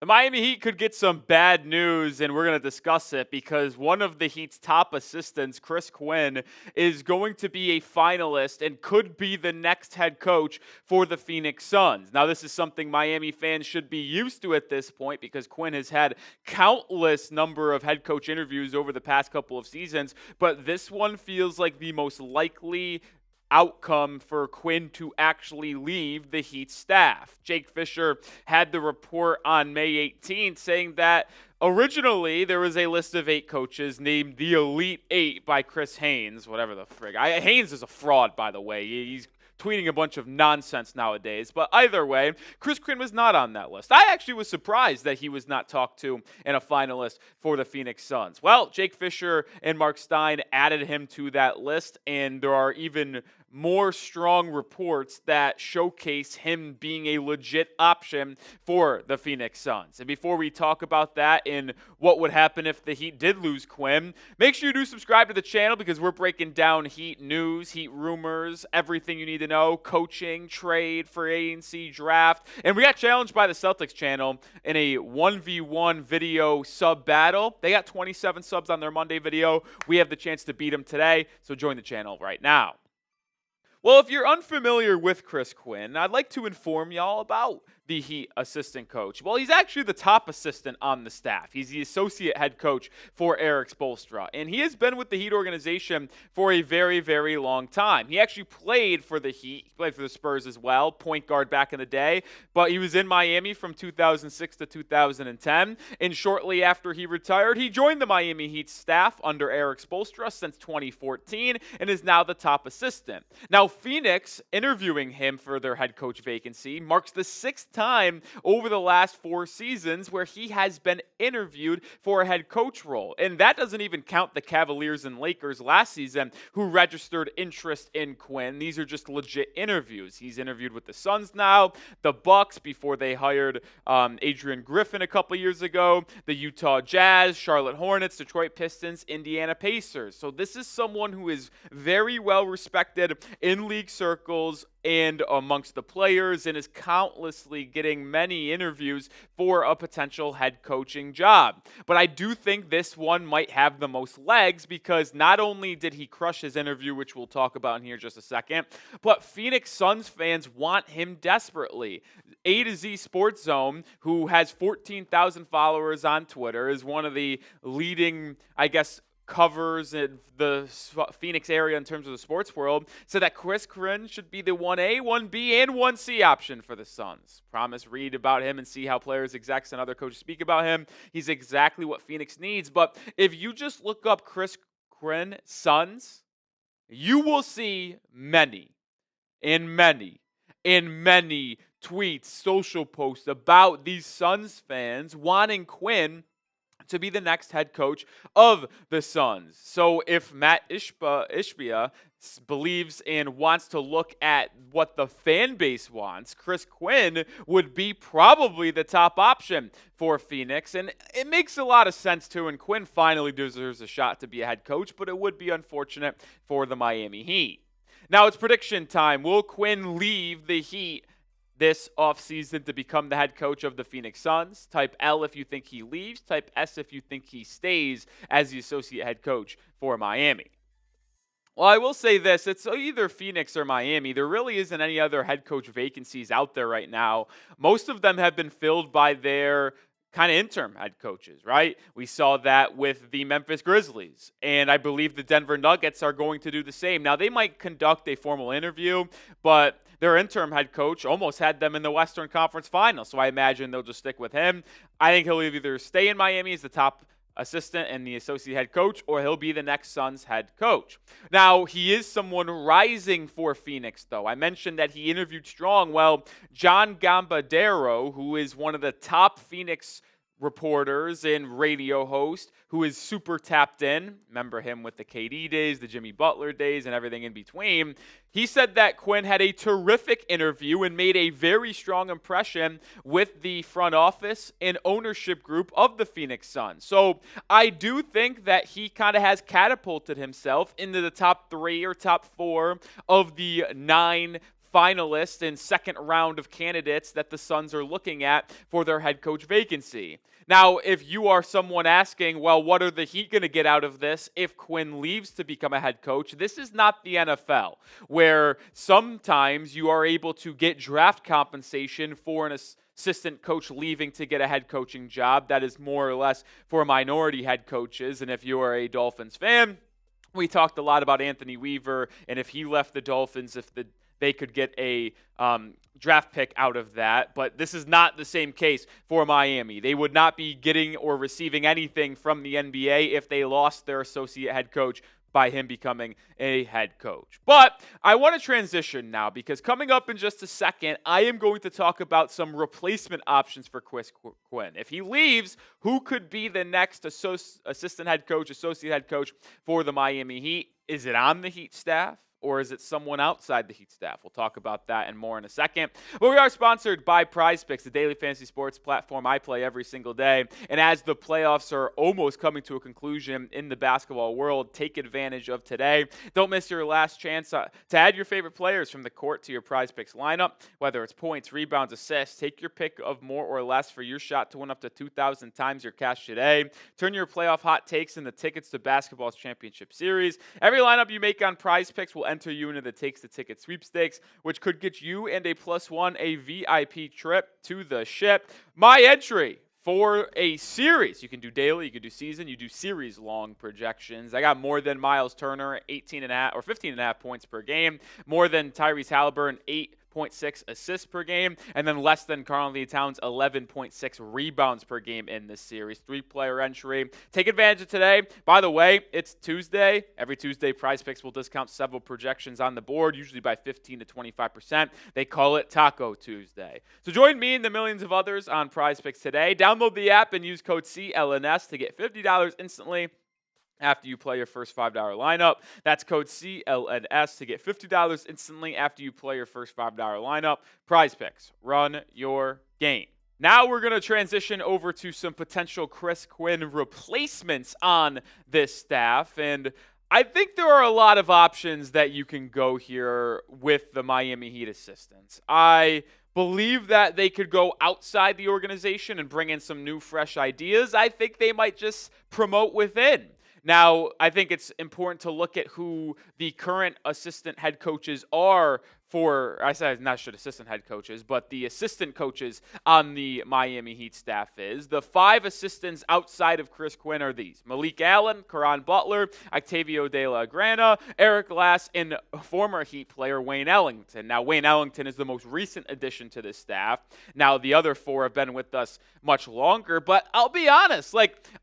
Miami Heat could get some bad news, and we're going to discuss it because one of the Heat's top assistants, Chris Quinn, is going to be a finalist and could be the next head coach for the Phoenix Suns. Now, this is something Miami fans should be used to at this point because Quinn has had countless number of head coach interviews over the past couple of seasons, but this one feels like the most likely outcome for Quinn to actually leave the Heat staff. Jake Fisher had the report on May 18th saying that originally there was a list of 8 coaches named the Elite 8 by Chris Haynes, whatever the frig. Haynes is a fraud, by the way. He's tweeting a bunch of nonsense nowadays. But either way, Chris Quinn was not on that list. I actually was surprised that he was not talked to and a finalist for the Phoenix Suns. Well, Jake Fisher and Mark Stein added him to that list, and there are even more strong reports that showcase him being a legit option for the Phoenix Suns. And before we talk about that and what would happen if the Heat did lose Quinn, make sure you do subscribe to the channel because we're breaking down Heat news, Heat rumors, everything you need to know, coaching, trade, free agency, draft. And we got challenged by the Celtics channel in a 1v1 video sub battle. They got 27 subs on their Monday video. We have the chance to beat them today, so join the channel right now. Well, if you're unfamiliar with Chris Quinn, I'd like to inform y'all about the Heat assistant coach. Well, he's actually the top assistant on the staff. He's the associate head coach for Erik Spoelstra, and he has been with the Heat organization for a very, very long time. He actually played for the Heat. He played for the Spurs as well, point guard back in the day, but he was in Miami from 2006 to 2010, and shortly after he retired, he joined the Miami Heat staff under Erik Spoelstra since 2014 and is now the top assistant. Now, Phoenix, interviewing him for their head coach vacancy, marks the 6th time over the last 4 seasons where he has been interviewed for a head coach role. And that doesn't even count the Cavaliers and Lakers last season who registered interest in Quinn. These are just legit interviews. He's interviewed with the Suns now, the Bucks before they hired Adrian Griffin a couple years ago, the Utah Jazz, Charlotte Hornets, Detroit Pistons, Indiana Pacers. So this is someone who is very well respected in league circles and amongst the players and is countlessly getting many interviews for a potential head coaching job. But I do think this one might have the most legs because not only did he crush his interview, which we'll talk about in here in just a second, but Phoenix Suns fans want him desperately. A to Z Sports Zone, who has 14,000 followers on Twitter, is one of the leading, covers in the Phoenix area in terms of the sports world, said that Chris Quinn should be the 1A, 1B, and 1C option for the Suns. Promise, read about him and see how players, execs, and other coaches speak about him. He's exactly what Phoenix needs. But if you just look up Chris Quinn Suns, you will see many tweets, social posts about these Suns fans wanting Quinn to be the next head coach of the Suns. So if Matt Ishbia believes and wants to look at what the fan base wants, Chris Quinn would be probably the top option for Phoenix. And it makes a lot of sense too, and Quinn finally deserves a shot to be a head coach, but it would be unfortunate for the Miami Heat. Now it's prediction time. Will Quinn leave the Heat this offseason to become the head coach of the Phoenix Suns? Type L if you think he leaves. Type S if you think he stays as the associate head coach for Miami. Well, I will say this. It's either Phoenix or Miami. There really isn't any other head coach vacancies out there right now. Most of them have been filled by their kind of interim head coaches, right? We saw that with the Memphis Grizzlies, and I believe the Denver Nuggets are going to do the same. Now, they might conduct a formal interview, but their interim head coach almost had them in the Western Conference Finals, so I imagine they'll just stick with him. I think he'll either stay in Miami as the top assistant and the associate head coach, or he'll be the next Suns head coach. Now, he is someone rising for Phoenix, though. I mentioned that he interviewed strong. Well, John Gambadero, who is one of the top Phoenix reporters and radio host, who is super tapped in. Remember him with the KD days, the Jimmy Butler days, and everything in between. He said that Quinn had a terrific interview and made a very strong impression with the front office and ownership group of the Phoenix Suns. So I do think that he kind of has catapulted himself into the top 3 or top 4 of the 9 finalist and second round of candidates that the Suns are looking at for their head coach vacancy. Now, if you are someone asking, well, what are the Heat going to get out of this if Quinn leaves to become a head coach? This is not the NFL, where sometimes you are able to get draft compensation for an assistant coach leaving to get a head coaching job. That is more or less for minority head coaches. And if you are a Dolphins fan, we talked a lot about Anthony Weaver, and if he left the Dolphins, they could get a draft pick out of that. But this is not the same case for Miami. They would not be getting or receiving anything from the NBA if they lost their associate head coach by him becoming a head coach. But I want to transition now, because coming up in just a second, I am going to talk about some replacement options for Chris Quinn. If he leaves, who could be the next assistant head coach, associate head coach for the Miami Heat? Is it on the Heat staff, or is it someone outside the Heat staff? We'll talk about that and more in a second. But we are sponsored by PrizePicks, the daily fantasy sports platform I play every single day. And as the playoffs are almost coming to a conclusion in the basketball world, take advantage of today. Don't miss your last chance to add your favorite players from the court to your PrizePicks lineup, whether it's points, rebounds, assists. Take your pick of more or less for your shot to win up to 2,000 times your cash today. Turn your playoff hot takes into tickets to basketball's championship series. Every lineup you make on PrizePicks will enter you into the Takes the Ticket sweepstakes, which could get you and a +1 a VIP trip to the ship. My entry for a series. You can do daily, you can do season, you do series long projections. I got more than Miles Turner, 18.5 or 15.5 points per game, more than Tyrese Halliburton, 8.6 assists per game, and then less than Karl-Anthony Towns, 11.6 rebounds per game in this series. 3-player entry. Take advantage of today. By the way, it's Tuesday. Every Tuesday, PrizePicks will discount several projections on the board, usually by 15 to 25%. They call it Taco Tuesday. So join me and the millions of others on PrizePicks today. Download the app and use code CLNS to get $50 instantly after you play your first $5 lineup. That's code CLNS to get $50 instantly after you play your first $5 lineup. PrizePicks, run your game. Now we're going to transition over to some potential Chris Quinn replacements on this staff. And I think there are a lot of options that you can go here with the Miami Heat assistants. I believe that they could go outside the organization and bring in some new, fresh ideas. I think they might just promote within. Now, I think it's important to look at who the current assistant head coaches are for, I said not should assistant head coaches, but the assistant coaches on the Miami Heat staff is. The 5 assistants outside of Chris Quinn are these: Malik Allen, Caron Butler, Octavio De La Grana, Eric Glass, and former Heat player Wayne Ellington. Now, Wayne Ellington is the most recent addition to this staff. Now, the other 4 have been with us much longer, but I'll be honest,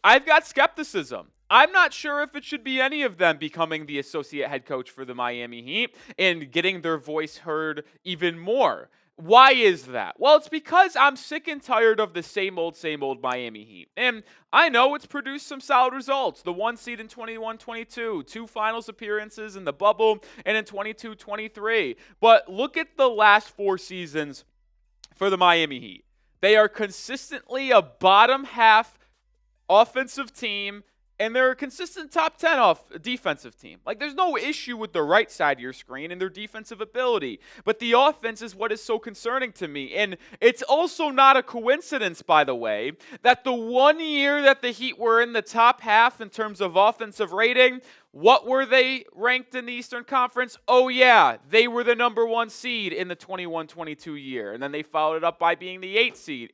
I've got skepticism. I'm not sure if it should be any of them becoming the associate head coach for the Miami Heat and getting their voice heard even more. Why is that? Well, it's because I'm sick and tired of the same old Miami Heat. And I know it's produced some solid results. The 1 seed in 21-22, 2 finals appearances in the bubble, and in 22-23. But look at the last 4 seasons for the Miami Heat. They are consistently a bottom half offensive team, and they're a consistent top 10 defensive team. There's no issue with the right side of your screen and their defensive ability. But the offense is what is so concerning to me. And it's also not a coincidence, by the way, that the 1 year that the Heat were in the top half in terms of offensive rating, what were they ranked in the Eastern Conference? Oh, yeah, they were the number 1 seed in the 21-22 year. And then they followed it up by being the 8 seed,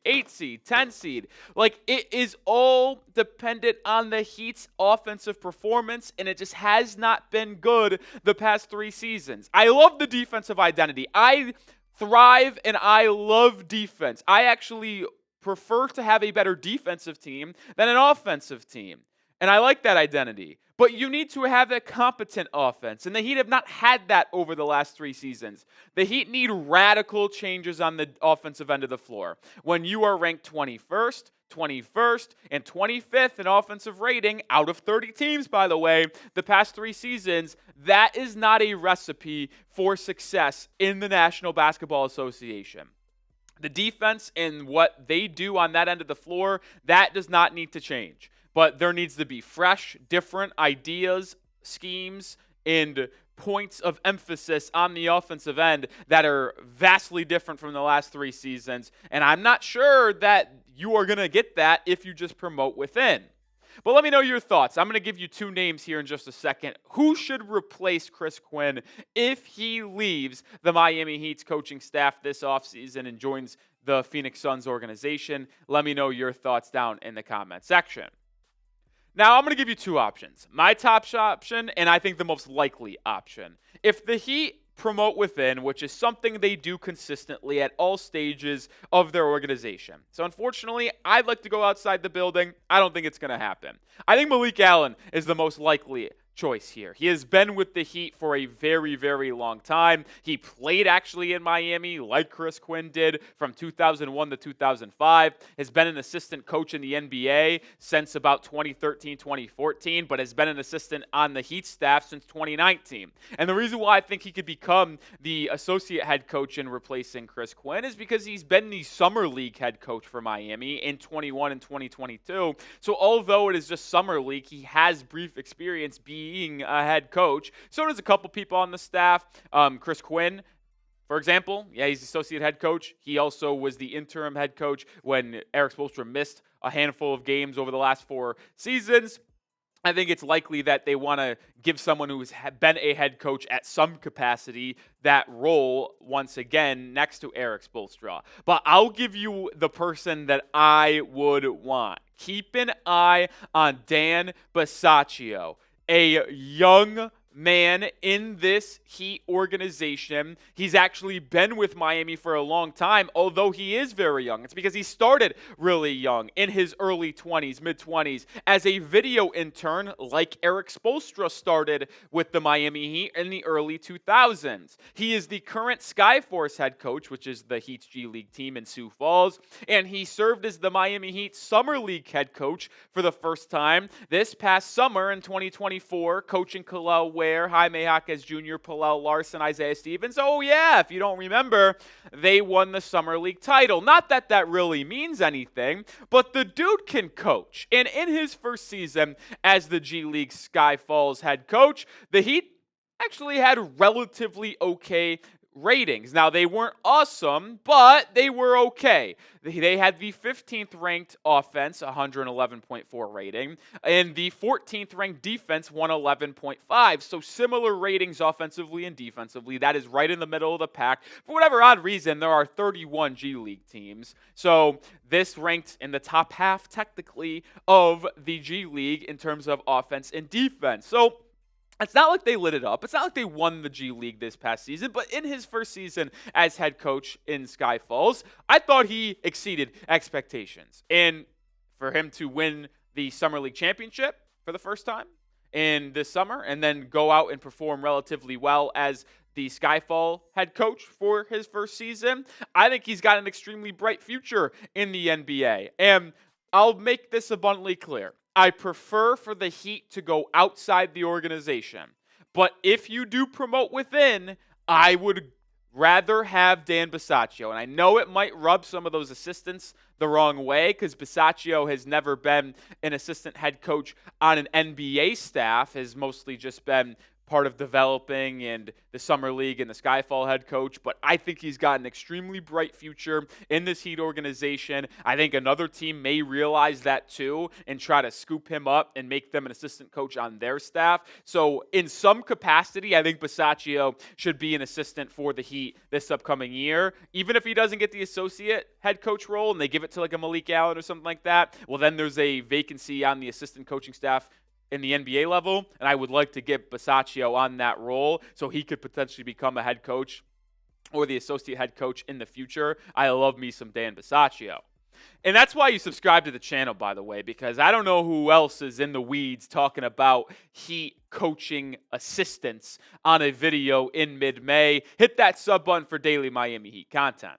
10 seed. It is all dependent on the Heat's offensive performance, and it just has not been good the past 3 seasons. I love the defensive identity. I thrive and I love defense. I actually prefer to have a better defensive team than an offensive team. And I like that identity. But you need to have a competent offense. And the Heat have not had that over the last 3 seasons. The Heat need radical changes on the offensive end of the floor. When you are ranked 21st, and 25th in offensive rating out of 30 teams, by the way, the past 3 seasons, that is not a recipe for success in the National Basketball Association. The defense and what they do on that end of the floor, that does not need to change. But there needs to be fresh, different ideas, schemes, and points of emphasis on the offensive end that are vastly different from the last 3 seasons, and I'm not sure that you are going to get that if you just promote within. But let me know your thoughts. I'm going to give you 2 names here in just a second. Who should replace Chris Quinn if he leaves the Miami Heat's coaching staff this offseason and joins the Phoenix Suns organization? Let me know your thoughts down in the comment section. Now, I'm going to give you 2 options. My top option, and I think the most likely option. If the Heat promote within, which is something they do consistently at all stages of their organization. So unfortunately, I'd like to go outside the building. I don't think it's going to happen. I think Malik Allen is the most likely choice here. He has been with the Heat for a very, very long time. He played actually in Miami like Chris Quinn did from 2001 to 2005. Has been an assistant coach in the NBA since about 2013, 2014, but has been an assistant on the Heat staff since 2019. And the reason why I think he could become the associate head coach in replacing Chris Quinn is because he's been the summer league head coach for Miami in 21 and 2022. So although it is just summer league, he has brief experience being a head coach. So does a couple people on the staff. Chris Quinn, for example, he's the associate head coach. He also was the interim head coach when Erik Spoelstra missed a handful of games over the last 4 seasons. I think it's likely that they want to give someone who's been a head coach at some capacity that role once again next to Erik Spoelstra. But I'll give you the person that I would want. Keep an eye on Dan Bisaccio, a young man in this Heat organization. He's actually been with Miami for a long time, although he is very young. It's because he started really young in his early 20s, mid-20s, as a video intern like Erik Spoelstra started with the Miami Heat in the early 2000s. He is the current Skyforce head coach, which is the Heat's G League team in Sioux Falls, and he served as the Miami Heat Summer League head coach for the first time this past summer in 2024, coaching Kalel Ware, Jaime Jaquez Jr., Pallel Larson, Isaiah Stevens. Oh yeah, if you don't remember, they won the Summer League title. Not that that really means anything, but the dude can coach. And in his first season as the G League Sky Falls head coach, the Heat actually had relatively okay ratings. Now, they weren't awesome, but they were okay. They had the 15th ranked offense, 111.4 rating, and the 14th ranked defense, 111.5. So similar ratings offensively and defensively. That is right in the middle of the pack. For whatever odd reason, there are 31 G League teams. So this ranked in the top half, technically, of the G League in terms of offense and defense. So it's not like they lit it up. It's not like they won the G League this past season, but in his first season as head coach in Sky Falls, I thought he exceeded expectations. And for him to win the Summer League championship for the first time in this summer and then go out and perform relatively well as the Skyfall head coach for his first season, I think he's got an extremely bright future in the NBA. And I'll make this abundantly clear. I prefer for the Heat to go outside the organization. But if you do promote within, I would rather have Dan Bisaccio. And I know it might rub some of those assistants the wrong way because Bisaccio has never been an assistant head coach on an NBA staff, has mostly just been part of developing and the Summer League and the Skyfall head coach, but I think he's got an extremely bright future in this Heat organization. I think another team may realize that too and try to scoop him up and make them an assistant coach on their staff. So in some capacity, I think Bisaccio should be an assistant for the Heat this upcoming year. Even if he doesn't get the associate head coach role and they give it to like a Malik Allen or something like that, well, then there's a vacancy on the assistant coaching staff in the NBA level, and I would like to get Bisaccio on that role so he could potentially become a head coach or the associate head coach in the future. I love me some Dan Bisaccio. And that's why you subscribe to the channel, by the way, because I don't know who else is in the weeds talking about Heat coaching assistants on a video in mid-May. Hit that sub button for daily Miami Heat content.